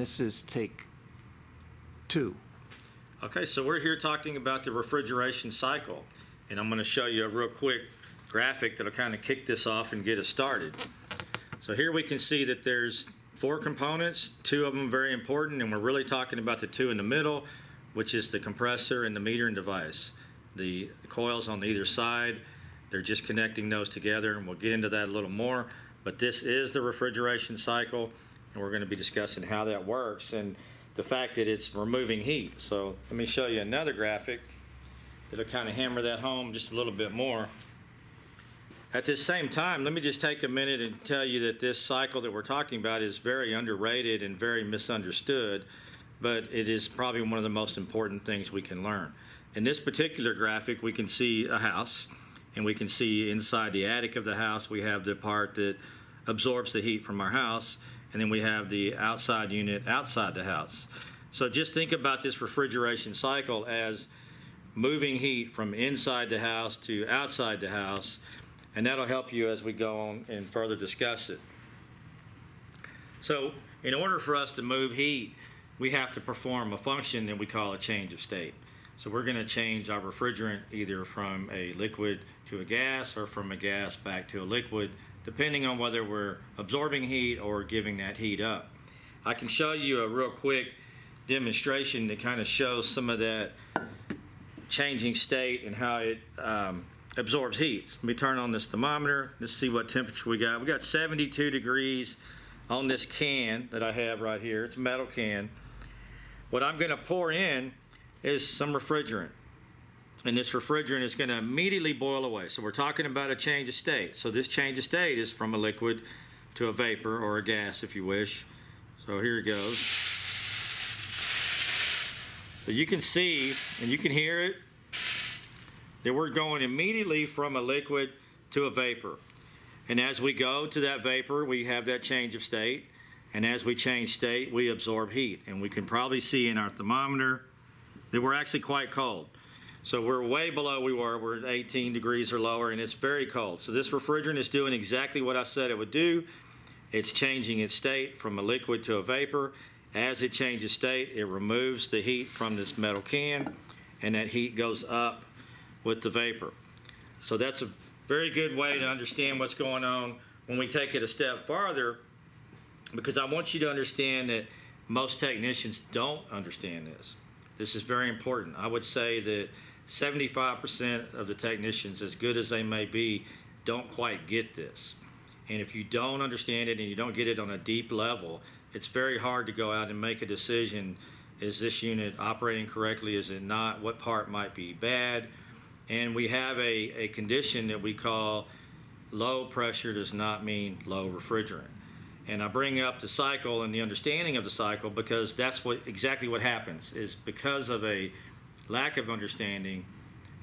This is take 2. Okay, so we're here talking about the refrigeration cycle, and I'm going to show you a real quick graphic that'll kind of kick this off and get us started. So here we can see that there's 4 components, 2 of them very important, and we're really talking about the 2 in the middle, which is the compressor and the metering device. The coils on either side, they're just connecting those together, and we'll get into that a little more. But this is the refrigeration cycle, and we're going to be discussing how that works and the fact that it's removing heat. So let me show you another graphic that'll kind of hammer that home just a little bit more. At this same time, let me just take a minute and tell you that this cycle that we're talking about is very underrated and very misunderstood, but it is probably one of the most important things we can learn. In this particular graphic, we can see a house, and we can see inside the attic of the house, we have the part that absorbs the heat from our house, and then we have the outside unit outside the house. So just think about this refrigeration cycle as moving heat from inside the house to outside the house, and that'll help you as we go on and further discuss it. So in order for us to move heat, we have to perform a function that we call a change of state. So we're going to change our refrigerant either from a liquid to a gas or from a gas back to a liquid, depending on whether we're absorbing heat or giving that heat up. I can show you a real quick demonstration that kind of shows some of that changing state and how it absorbs heat. Let me turn on this thermometer. Let's see what temperature we got. We got 72 degrees on this can that I have right here. It's a metal can. What I'm going to pour in is some refrigerant. And this refrigerant is going to immediately boil away. So we're talking about a change of state. So this change of state is from a liquid to a vapor, or a gas if you wish. So here it goes. So you can see, and you can hear it, that we're going immediately from a liquid to a vapor. And as we go to that vapor, we have that change of state. And as we change state, we absorb heat. And we can probably see in our thermometer that we're actually quite cold. So we're way below we were. We're at 18 degrees or lower, and it's very cold. So this refrigerant is doing exactly what I said it would do. It's changing its state from a liquid to a vapor. As it changes state, it removes the heat from this metal can, and that heat goes up with the vapor. So that's a very good way to understand what's going on when we take it a step farther, because I want you to understand that most technicians don't understand this. This is very important. I would say that 75% of the technicians, as good as they may be, don't quite get this. And if you don't understand it and you don't get it on a deep level, it's very hard to go out and make a decision. Is this unit operating correctly? Is it not? What part might be bad? And we have a condition that we call low pressure does not mean low refrigerant. And I bring up the cycle and the understanding of the cycle because that's exactly what happens, is because of a lack of understanding,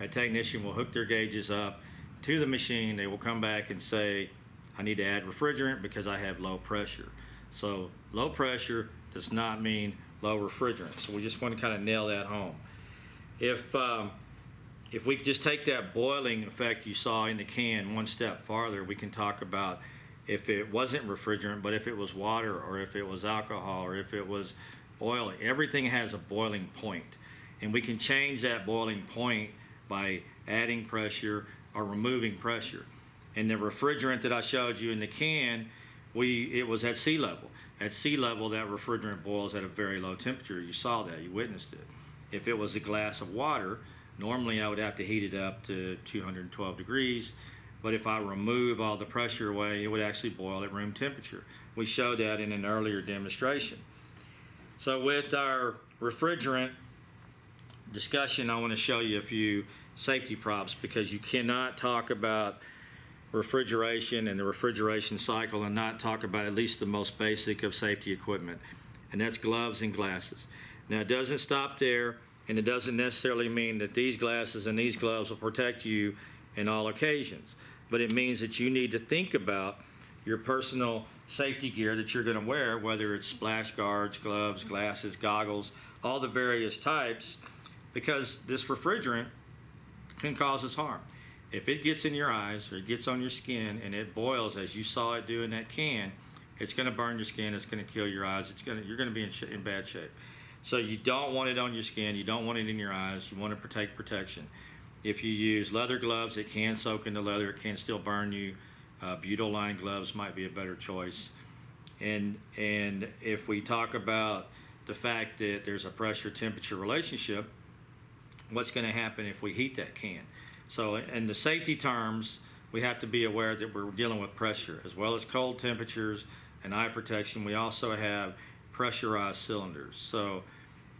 a technician will hook their gauges up to the machine. They will come back and say, I need to add refrigerant because I have low pressure. So low pressure does not mean low refrigerant. So we just want to kind of nail that home. If we just take that boiling effect you saw in the can one step farther, we can talk about if it wasn't refrigerant, but if it was water or if it was alcohol or if it was oil. Everything has a boiling point. And we can change that boiling point by adding pressure or removing pressure. And the refrigerant that I showed you in the can, it was at sea level. At sea level, that refrigerant boils at a very low temperature. You saw that, you witnessed it. If it was a glass of water, normally I would have to heat it up to 212 degrees. But if I remove all the pressure away, it would actually boil at room temperature. We showed that in an earlier demonstration. So with our refrigerant discussion, I want to show you a few safety props, because you cannot talk about refrigeration and the refrigeration cycle and not talk about at least the most basic of safety equipment, and that's gloves and glasses. Now, it doesn't stop there, and it doesn't necessarily mean that these glasses and these gloves will protect you in all occasions. But it means that you need to think about your personal safety gear that you're going to wear, whether it's splash guards, gloves, glasses, goggles, all the various types, because this refrigerant can cause us harm. If it gets in your eyes or it gets on your skin and it boils as you saw it do in that can, It's going to burn your skin. It's going to kill your eyes. You're going to be in bad shape. So you don't want it on your skin. You don't want it in your eyes. You want to take protection. If you use leather gloves, it can soak into leather. It can still burn you. Butyl-lined gloves might be a better choice. And if we talk about the fact that there's a pressure-temperature relationship, what's going to happen if we heat that can? So in the safety terms, we have to be aware that we're dealing with pressure as well as cold temperatures and eye protection. We also have pressurized cylinders. So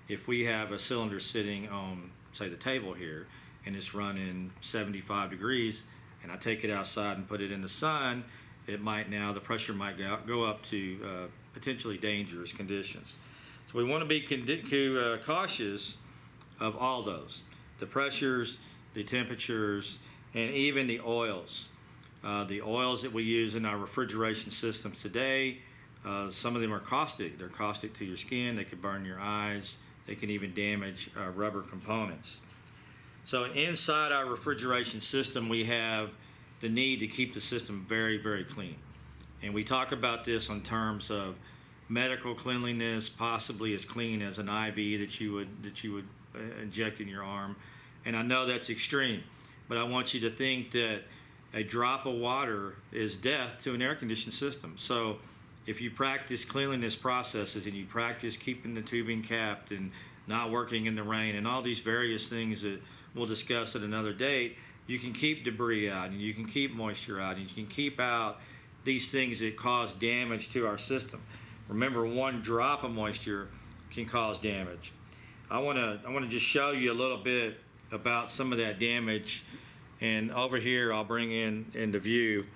if we have a cylinder sitting on, say, the table here, and it's running 75 degrees, and I take it outside and put it in the sun, the pressure might go up to potentially dangerous conditions. So we want to be cautious of all those, the pressures, the temperatures, and even the oils. The oils that we use in our refrigeration systems today, some of them are caustic. They're caustic to your skin. They can burn your eyes. They can even damage rubber components. So inside our refrigeration system, we have the need to keep the system very, very clean. And we talk about this in terms of medical cleanliness, possibly as clean as an IV that you would inject in your arm. And I know that's extreme, but I want you to think that a drop of water is death to an air-conditioned system. So if you practice cleanliness processes and you practice keeping the tubing capped and not working in the rain and all these various things that we'll discuss at another date, you can keep debris out and you can keep moisture out and you can keep out these things that cause damage to our system. Remember, one drop of moisture can cause damage. I want to just show you a little bit about some of that damage. And over here, I'll bring into view.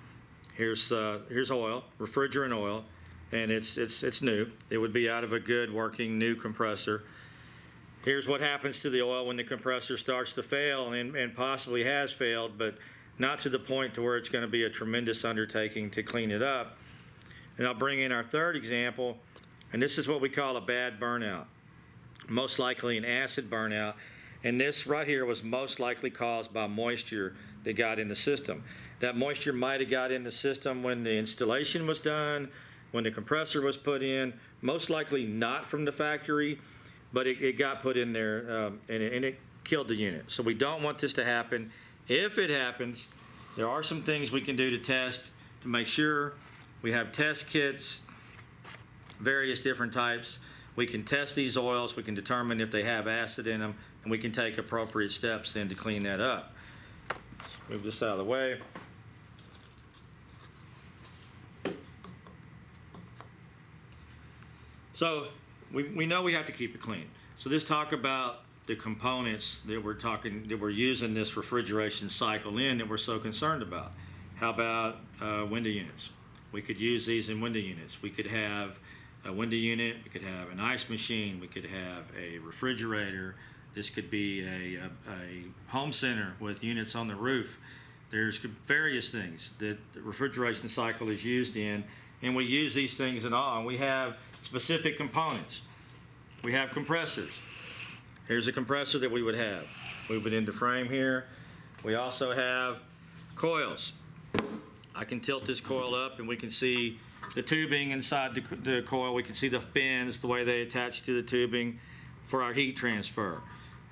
Here's oil, refrigerant oil, and it's new. It would be out of a good working new compressor. Here's what happens to the oil when the compressor starts to fail, and possibly has failed, but not to the point to where it's going to be a tremendous undertaking to clean it up. And I'll bring in our third example, and this is what we call a bad burnout, most likely an acid burnout. And this right here was most likely caused by moisture that got in the system. That moisture might have got in the system when the installation was done, when the compressor was put in, most likely not from the factory, but it got put in there and it killed the unit. So we don't want this to happen. If it happens, there are some things we can do to test to make sure. We have test kits, various different types. We can test these oils. We can determine if they have acid in them, and we can take appropriate steps then to clean that up. Let's move this out of the way. So we know we have to keep it clean. So let's talk about the components that we're using this refrigeration cycle in that we're so concerned about. How about window units? We could use these in window units. We could have a window unit. We could have an ice machine. We could have a refrigerator. This could be a home center with units on the roof. There's various things that the refrigeration cycle is used in, and we use these things in all. And we have specific components. We have compressors. Here's a compressor that we would have. Move it into frame here. We also have coils. I can tilt this coil up and we can see the tubing inside the coil. We can see the fins, the way they attach to the tubing for our heat transfer.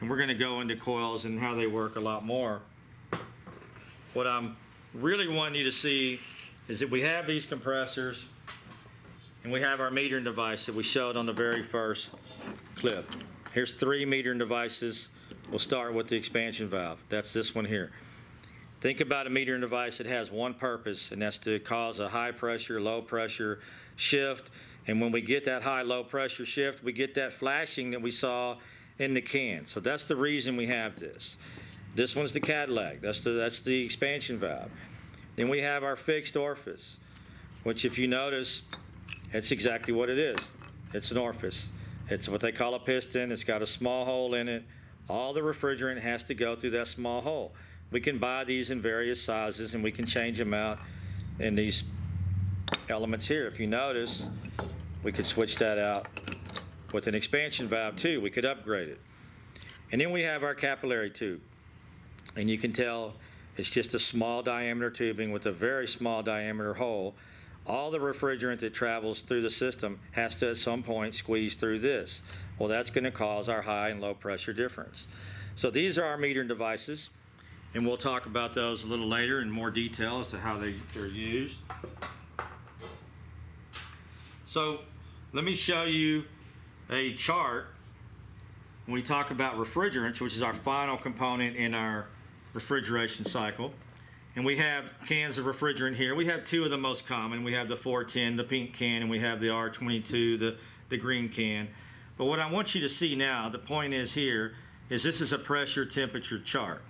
And we're going to go into coils and how they work a lot more. What I'm really wanting you to see is that we have these compressors and we have our metering device that we showed on the very first clip. Here's 3 metering devices. We'll start with the expansion valve. That's this one here. Think about a metering device that has one purpose, and that's to cause a high pressure, low pressure shift. And when we get that high, low pressure shift, we get that flashing that we saw in the can. So that's the reason we have this. This one's the Cadillac. That's the expansion valve. Then we have our fixed orifice, which if you notice, it's exactly what it is. It's an orifice. It's what they call a piston. It's got a small hole in it. All the refrigerant has to go through that small hole. We can buy these in various sizes and we can change them out in these elements here. If you notice, we could switch that out with an expansion valve too. We could upgrade it. And then we have our capillary tube. And you can tell it's just a small diameter tubing with a very small diameter hole. all the refrigerant that travels through the system has to at some point squeeze through this. Well, that's going to cause our high and low pressure difference. So these are our metering devices, and we'll talk about those a little later in more detail as to how they're used. So let me show you a chart when we talk about refrigerants, which is our final component in our refrigeration cycle. And we have cans of refrigerant here. We have two of the most common. We have the 410, the pink can, and we have the R22, the green can. But what I want you to see now, the point is here, is this is a pressure temperature chart.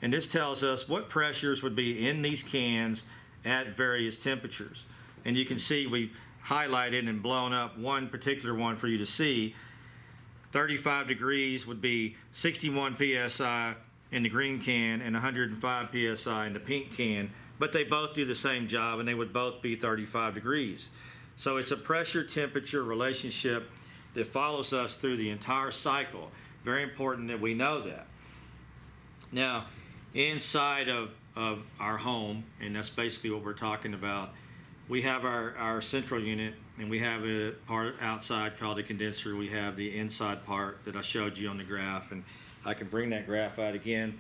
And this tells us what pressures would be in these cans at various temperatures. And you can see we highlighted and blown up one particular one for you to see. 35 degrees would be 61 psi in the green can and 105 psi in the pink can, but they both do the same job and they would both be 35 degrees. So it's a pressure temperature relationship that follows us through the entire cycle. Very important that we know that. Now, inside of our home, and that's basically what we're talking about, we have our central unit, and we have a part outside called a condenser. We have the inside part that I showed you on the graph, and I can bring that graph out again.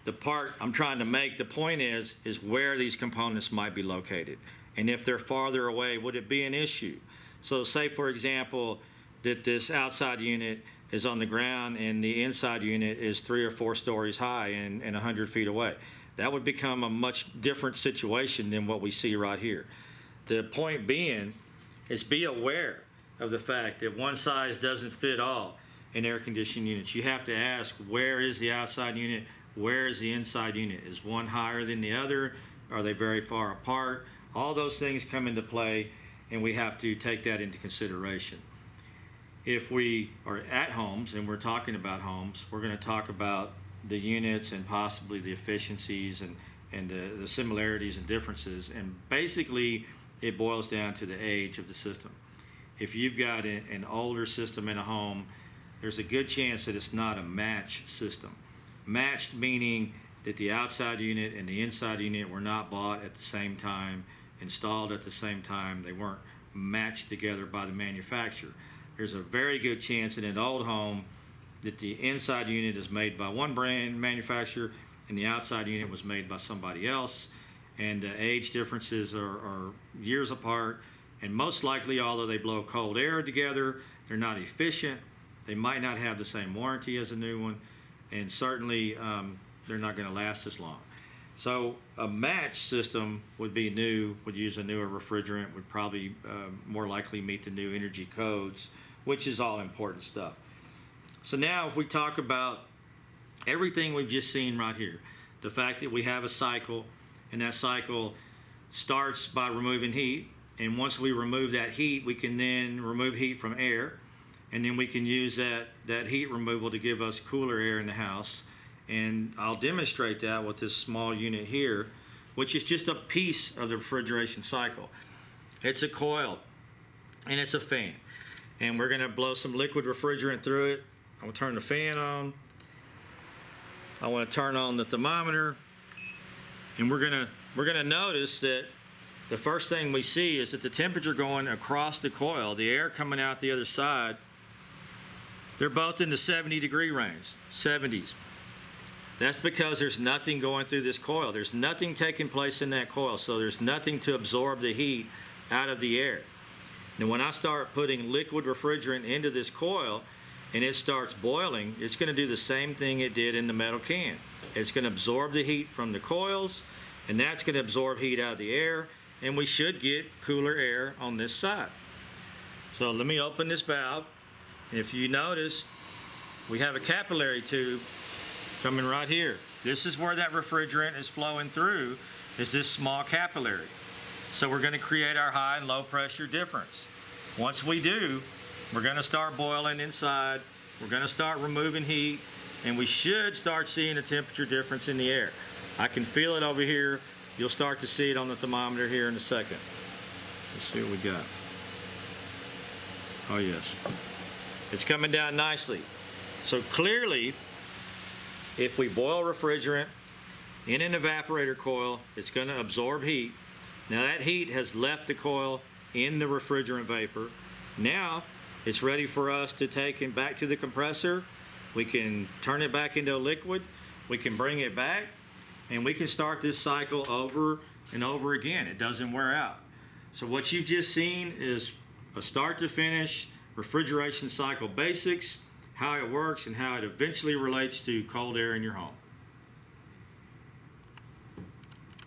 The part I'm trying to make, the point is where these components might be located. And if they're farther away, would it be an issue? So say, for example, that this outside unit is on the ground and the inside unit is 3 or 4 stories high and 100 feet away. That would become a much different situation than what we see right here. The point being is be aware of the fact that one size doesn't fit all in air conditioning units. You have to ask, where is the outside unit? Where is the inside unit? Is one higher than the other? Are they very far apart? All those things come into play, and we have to take that into consideration. If we are at homes and we're talking about homes, we're going to talk about the units and possibly the efficiencies and the similarities and differences. And basically, it boils down to the age of the system. If you've got an older system in a home, there's a good chance that it's not a match system. Matched meaning that the outside unit and the inside unit were not bought at the same time, installed at the same time. They weren't matched together by the manufacturer. There's a very good chance in an old home that the inside unit is made by one brand manufacturer and the outside unit was made by somebody else, and the age differences are years apart, and most likely, although they blow cold air together, they're not efficient. They might not have the same warranty as a new one, and certainly they're not going to last as long. So a match system would be new, would use a newer refrigerant, would probably more likely meet the new energy codes, which is all important stuff. So now if we talk about everything we've just seen right here, the fact that we have a cycle, and that cycle starts by removing heat, and once we remove that heat, we can then remove heat from air, and then we can use that heat removal to give us cooler air in the house. And I'll demonstrate that with this small unit here, which is just a piece of the refrigeration cycle. It's a coil, and it's a fan. And we're gonna blow some liquid refrigerant through it. I'm gonna turn the fan on. I wanna turn on the thermometer. And we're gonna notice that the first thing we see is that the temperature going across the coil, the air coming out the other side, they're both in the 70-degree range, 70s. That's because there's nothing going through this coil. There's nothing taking place in that coil, so there's nothing to absorb the heat out of the air. Now, when I start putting liquid refrigerant into this coil and it starts boiling, it's going to do the same thing it did in the metal can. It's going to absorb the heat from the coils, and that's going to absorb heat out of the air, and we should get cooler air on this side. So let me open this valve. If you notice, we have a capillary tube coming right here. This is where that refrigerant is flowing through, is this small capillary. So we're going to create our high and low pressure difference. Once we do, we're going to start boiling inside, we're going to start removing heat, and we should start seeing a temperature difference in the air. I can feel it over here. You'll start to see it on the thermometer here in a second. Let's see what we got. Oh yes, it's coming down nicely. So clearly, if we boil refrigerant in an evaporator coil, it's going to absorb heat, Now that heat has left the coil in the refrigerant vapor. Now it's ready for us to take it back to the compressor. We can turn it back into a liquid. We can bring it back, and we can start this cycle over and over again. It doesn't wear out. So what you've just seen is a start to finish refrigeration cycle basics, how it works, and how it eventually relates to cold air in your home.